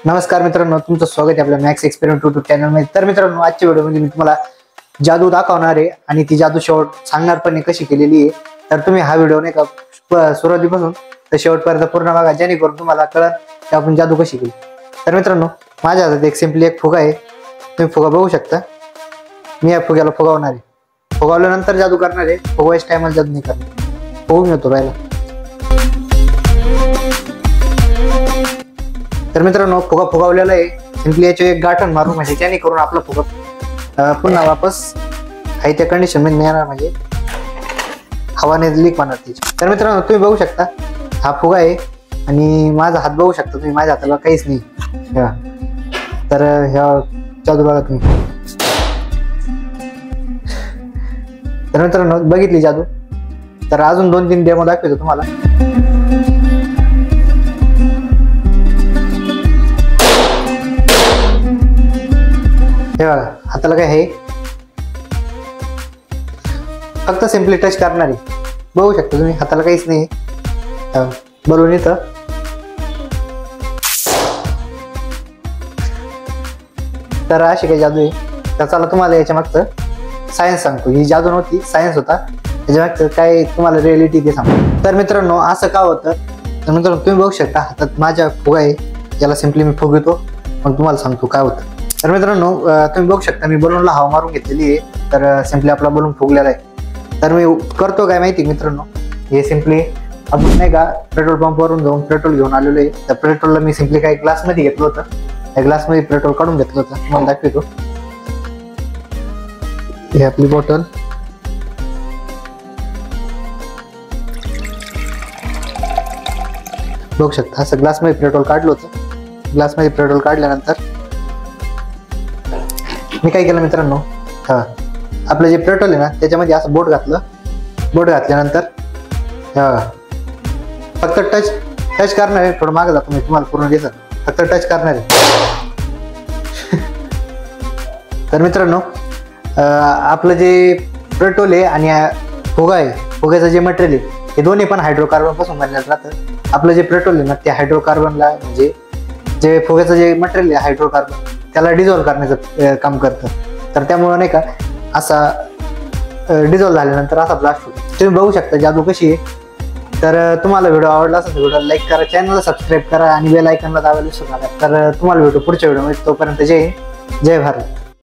नमस्कार मित्रांनो, तुमचं स्वागत आहे आपल्या मॅक्स एक्सपेरिमेंट YouTube चॅनल मध्ये। तर मित्रांनो, आजच्या व्हिडिओमध्ये मी तुम्हाला जादू दाखवणार आहे आणि ती जादू शेवट सांगणार पण कशी केलेली आहे। तर तुम्ही हा व्हिडिओ नाही का सुरुवातीपासून तर शेवटपर्यंत पूर्ण बघा, जेणेकरून तुम्हाला कळेल की आपण जादू कशी केली। तर मित्रांनो, माझ्या हातात एक सिंपली एक फुगा आहे, तुम्ही फुगा बघू शकता। मी या फुग्याला फुगवणार आहे, फुगवल्यानंतर जादू करणार आहे, फुगवायच्या टायमाला जादू नाही करणार। फुगून येतो राहिला। तर मित्रांनो, फुगा फुगवलेला आहे, सिंपली याचे एक गाठण मारू म्हणजे जेणेकरून आपला फुगा पुन्हा वापस आहे त्या कंडिशन मध्ये नाही येणार, म्हणजे हवाने लीक होणार त्याची। तर मित्रांनो, तुम्ही बघू शकता हा फुगा आहे आणि माझा हात बघू शकता तुम्ही, माझ्या हाताला काहीच नाही। तर ह्या जादू बघा तुम्ही। तर मित्रांनो, बघितली जादू, तर अजून 2-3 डेमो दाखवतो तुम्हाला। हे बघा, हाताला काय आहे, फक्त सिंपली टच करणार आहे, बघू शकता तुम्ही, हाताला काहीच नाही बलून इथं। तर अशी काही जादू आहे। तर चला तुम्हाला याच्या मागचं सायन्स सांगतो। ही जादू नव्हती, सायन्स होता, त्याच्या मागचं काय तुम्हाला रिअलिटी ते सांगतो। तर मित्रांनो, असं का होतं, तर मित्रांनो तुम्ही बघू शकता हातात माझ्या फुगा आहे, याला सिंपली मी फुगवतो, मग तुम्हाला सांगतो काय होतं। तर मित्रांनो, तुम्ही बघू शकता मी बलूनला हवा मारून घेतलेली आहे, तर सिंपली आपला बलून फुगलेला आहे। तर मी करतो काय माहिती मित्रांनो, हे सिंपली आपण नाही का पेट्रोल पंपवरून जाऊन पेट्रोल घेऊन आलेलो आहे। तर पेट्रोलला मी सिंपली काही ग्लासमध्ये घेतलं होतं, त्या ग्लासमध्ये पेट्रोल काढून घेतलं होतं, मला दाखवतो। ही आपली बॉटल, बघू शकता असं ग्लासमध्ये पेट्रोल काढलं होतं। ग्लासमध्ये पेट्रोल काढल्यानंतर मी काय केलं मित्रांनो, आपलं जे पेट्रोल आहे ना त्याच्यामध्ये असं बोट घातलं। बोट घातल्यानंतर फक्त टच करणार आहे, थोडं मागे जातो मी, तुम्हाला पूर्ण दिसत, फक्त टच करणार आहे। तर मित्रांनो, आपलं जे पेट्रोल आहे आणि फुगा आहे, फुग्याचं जे मटेरियल आहे हे दोन्ही पण हायड्रोकार्बन पासून बनलेलं राहतं। आपलं जे पेट्रोल आहे ना ते हायड्रोकार्बनला, म्हणजे जे फुग्याचं जे मटेरियल आहे हायड्रोकार्बन, त्याला डिझॉल्व करण्याचं काम करतं। तर त्यामुळे नाही का असा डिझॉल्व झाल्यानंतर असा ब्लास्ट होतो। तुम्ही बघू शकता जादू कशी आहे। तर तुम्हाला व्हिडिओ आवडला असेल तर व्हिडिओला लाईक करा, चॅनलला सबस्क्राईब करा आणि बेल आयकॉनला दाबायला विसरू नका। तर तुम्हाला भेटू पुढच्या व्हिडिओमध्ये, तोपर्यंत जय हिंद, जय भारत।